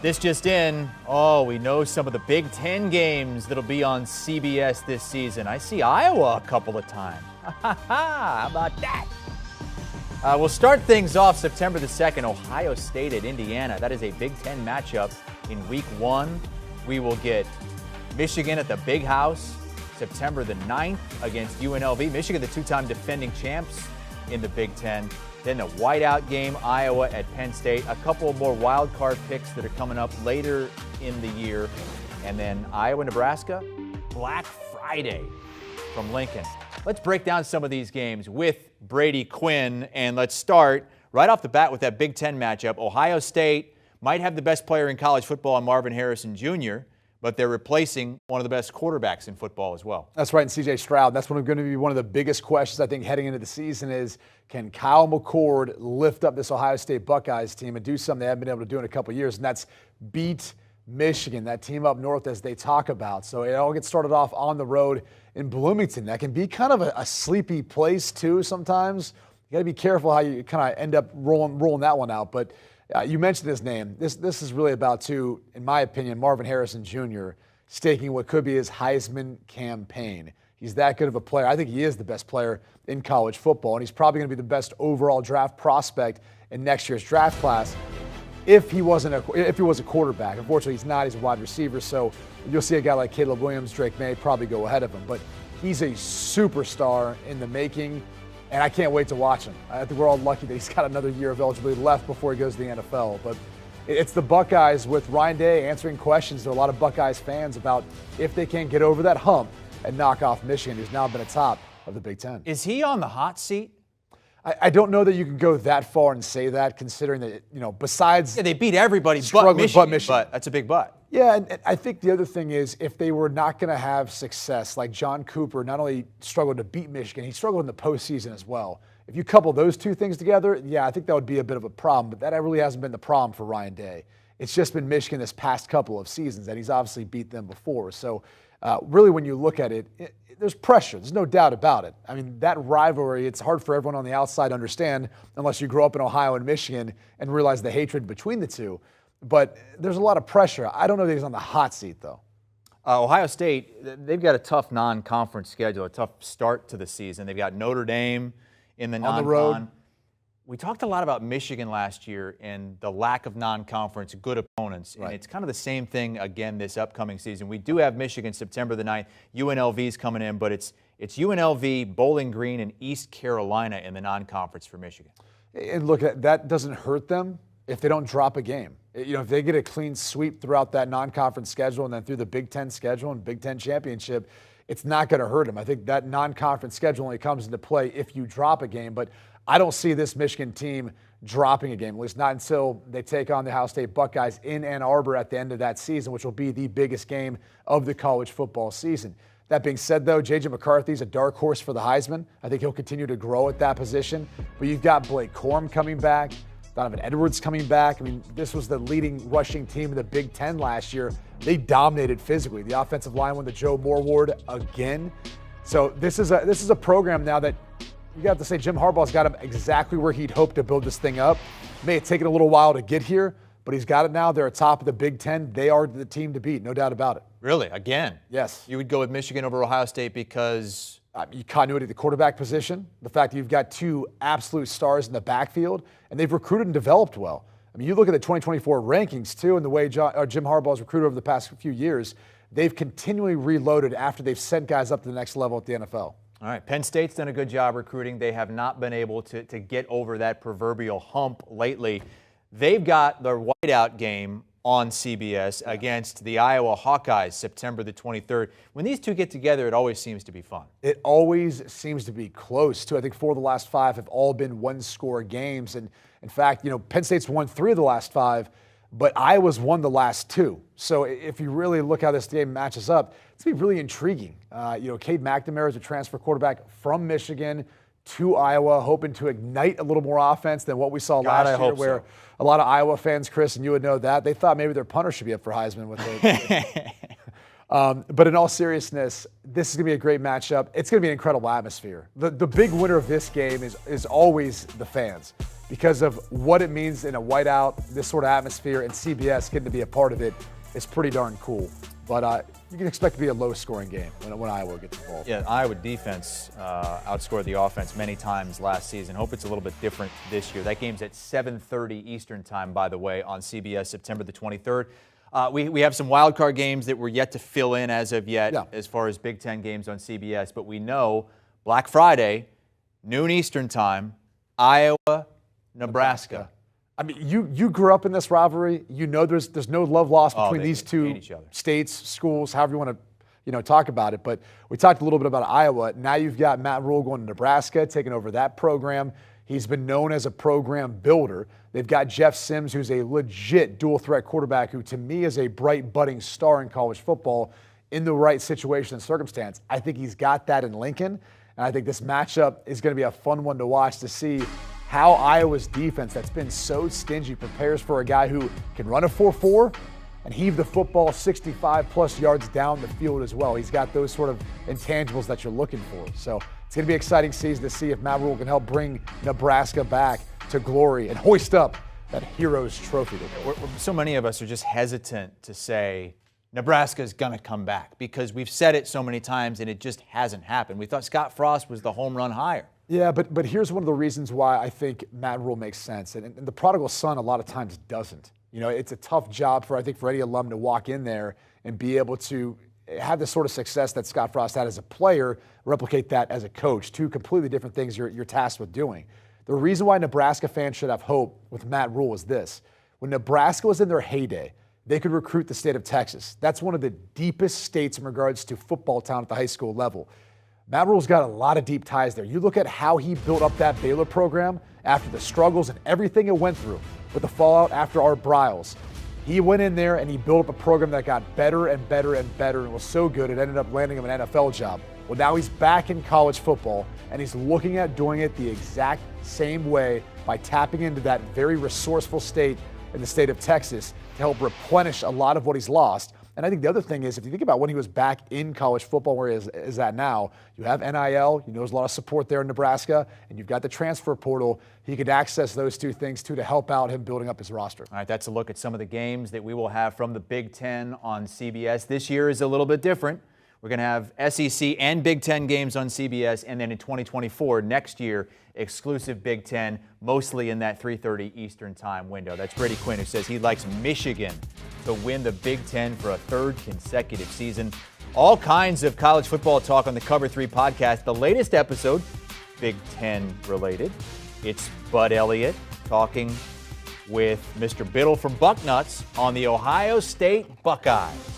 This just in, we know some of the Big Ten games that'll be on CBS this season. I see Iowa a couple of times. How about that? We'll start things off September the 2nd, Ohio State at Indiana. That is a Big Ten matchup in week 1. We will get Michigan at the Big House September the 9th against UNLV. Michigan, the two-time defending champs in the Big Ten. Then the whiteout game, Iowa at Penn State. A couple more wild card picks that are coming up later in the year. And then Iowa, Nebraska, Black Friday from Lincoln. Let's break down some of these games with Brady Quinn. And let's start right off the bat with that Big Ten matchup. Ohio State might have the best player in college football in Marvin Harrison Jr., but they're replacing one of the best quarterbacks in football as well. That's right, and C.J. Stroud. That's going to be one of the biggest questions, I think, heading into the season is, can Kyle McCord lift up this Ohio State Buckeyes team and do something they haven't been able to do in a couple of years, and that's beat Michigan, that team up north as they talk about. So it all gets started off on the road in Bloomington. That can be kind of a sleepy place, too, sometimes. You got to be careful how you kind of end up rolling that one out, but you mentioned his name. This is really about, too, in my opinion, Marvin Harrison Jr. staking what could be his Heisman campaign. He's that good of a player. I think he is the best player in college football, and he's probably going to be the best overall draft prospect in next year's draft class if he was a quarterback. Unfortunately, he's not. He's a wide receiver, so you'll see a guy like Caleb Williams, Drake May probably go ahead of him. But he's a superstar in the making. And I can't wait to watch him. I think we're all lucky that he's got another year of eligibility left before he goes to the NFL. But it's the Buckeyes with Ryan Day answering questions to a lot of Buckeyes fans about if they can get over that hump and knock off Michigan, who's now been atop of the Big Ten. Is he on the hot seat? I don't know that you can go that far and say that, considering that, besides... Yeah, they beat everybody but Michigan, but that's a big but. Yeah, and I think the other thing is if they were not going to have success, like John Cooper not only struggled to beat Michigan, he struggled in the postseason as well. If you couple those two things together, yeah, I think that would be a bit of a problem, but that really hasn't been the problem for Ryan Day. It's just been Michigan this past couple of seasons, and he's obviously beat them before. So really when you look at it, there's pressure. There's no doubt about it. I mean, that rivalry, it's hard for everyone on the outside to understand unless you grow up in Ohio and Michigan and realize the hatred between the two. But there's a lot of pressure. I don't know that he's on the hot seat, though. Ohio State, they've got a tough non-conference schedule, a tough start to the season. They've got Notre Dame in the non-con. On the road. We talked a lot about Michigan last year and the lack of non-conference, good opponents. Right. And it's kind of the same thing again this upcoming season. We do have Michigan September the 9th. UNLV's coming in, but it's UNLV, Bowling Green, and East Carolina in the non-conference for Michigan. And look, that doesn't hurt them if they don't drop a game. If they get a clean sweep throughout that non-conference schedule and then through the Big Ten schedule and Big Ten championship, it's not going to hurt them. I think that non-conference schedule only comes into play if you drop a game, but I don't see this Michigan team dropping a game, at least not until they take on the Ohio State Buckeyes in Ann Arbor at the end of that season, which will be the biggest game of the college football season. That being said, though, J.J. McCarthy's a dark horse for the Heisman. I think he'll continue to grow at that position. But you've got Blake Corum coming back, Donovan Edwards coming back. I mean, this was the leading rushing team in the Big Ten last year. They dominated physically. The offensive line won the Joe Moore Award again. So this is a program now that you got to say Jim Harbaugh's got him exactly where he'd hoped to build this thing up. May have taken a little while to get here, but he's got it now. They're atop of the Big Ten. They are the team to beat, no doubt about it. Really? Again? Yes. You would go with Michigan over Ohio State because? Continuity at the quarterback position, the fact that you've got two absolute stars in the backfield, and they've recruited and developed well. I mean, you look at the 2024 rankings, too, and the way Jim Harbaugh's recruited over the past few years, they've continually reloaded after they've sent guys up to the next level at the NFL. All right, Penn State's done a good job recruiting. They have not been able to get over that proverbial hump lately. They've got their whiteout game on CBS against the Iowa Hawkeyes September the 23rd. When these two get together, it always seems to be fun. It always seems to be close, too. I think 4 of the last 5 have all been one-score games. And, in fact, Penn State's won 3 of the last 5, but Iowa's won the last 2. So if you really look how this game matches up, it's going to be really intriguing. Cade McNamara is a transfer quarterback from Michigan to Iowa, hoping to ignite a little more offense than what we saw last year, where a lot of Iowa fans, Chris, and you would know that, they thought maybe their punter should be up for Heisman with it. But in all seriousness, this is going to be a great matchup. It's going to be an incredible atmosphere. The big winner of this game is always the fans, because of what it means in a whiteout, this sort of atmosphere, and CBS getting to be a part of it is pretty darn cool. But you can expect to be a low-scoring game when Iowa gets involved. Yeah, Iowa defense outscored the offense many times last season. Hope it's a little bit different this year. That game's at 7:30 Eastern time, by the way, on CBS, September the 23rd. We have some wild card games that we're yet to fill in as of yet, as far as Big Ten games on CBS. But we know Black Friday, noon Eastern time, Iowa, Nebraska. I mean, you grew up in this rivalry. You know there's no love lost between these two states, schools, however you want to talk about it. But we talked a little bit about Iowa. Now you've got Matt Rule going to Nebraska, taking over that program. He's been known as a program builder. They've got Jeff Sims, who's a legit dual-threat quarterback who, to me, is a bright, budding star in college football in the right situation and circumstance. I think he's got that in Lincoln, and I think this matchup is going to be a fun one to watch to see how Iowa's defense, that's been so stingy, prepares for a guy who can run a 4.4 and heave the football 65-plus yards down the field as well. He's got those sort of intangibles that you're looking for. So it's going to be an exciting season to see if Matt Rule can help bring Nebraska back to glory and hoist up that Heroes Trophy. So many of us are just hesitant to say Nebraska's going to come back because we've said it so many times and it just hasn't happened. We thought Scott Frost was the home run hire. Yeah, but here's one of the reasons why I think Matt Rule makes sense. And the prodigal son a lot of times doesn't. It's a tough job for any alum to walk in there and be able to have the sort of success that Scott Frost had as a player, replicate that as a coach. Two completely different things you're tasked with doing. The reason why Nebraska fans should have hope with Matt Rule is this. When Nebraska was in their heyday, they could recruit the state of Texas. That's one of the deepest states in regards to football talent at the high school level. Matt Rule's got a lot of deep ties there. You look at how he built up that Baylor program after the struggles and everything it went through with the fallout after Art Briles. He went in there and he built up a program that got better and better and better and was so good it ended up landing him an NFL job. Well, now he's back in college football and he's looking at doing it the exact same way by tapping into that very resourceful state in the state of Texas to help replenish a lot of what he's lost. And I think the other thing is, if you think about when he was back in college football where he is at now, you have NIL, there's a lot of support there in Nebraska, and you've got the transfer portal. He could access those two things, too, to help out him building up his roster. All right, that's a look at some of the games that we will have from the Big Ten on CBS. This year is a little bit different. We're going to have SEC and Big Ten games on CBS, and then in 2024, next year, exclusive Big Ten, mostly in that 3:30 Eastern time window. That's Brady Quinn, who says he likes Michigan to win the Big Ten for a third consecutive season. All kinds of college football talk on the Cover 3 podcast. The latest episode, Big Ten related. It's Bud Elliott talking with Mr. Biddle from Bucknuts on the Ohio State Buckeyes.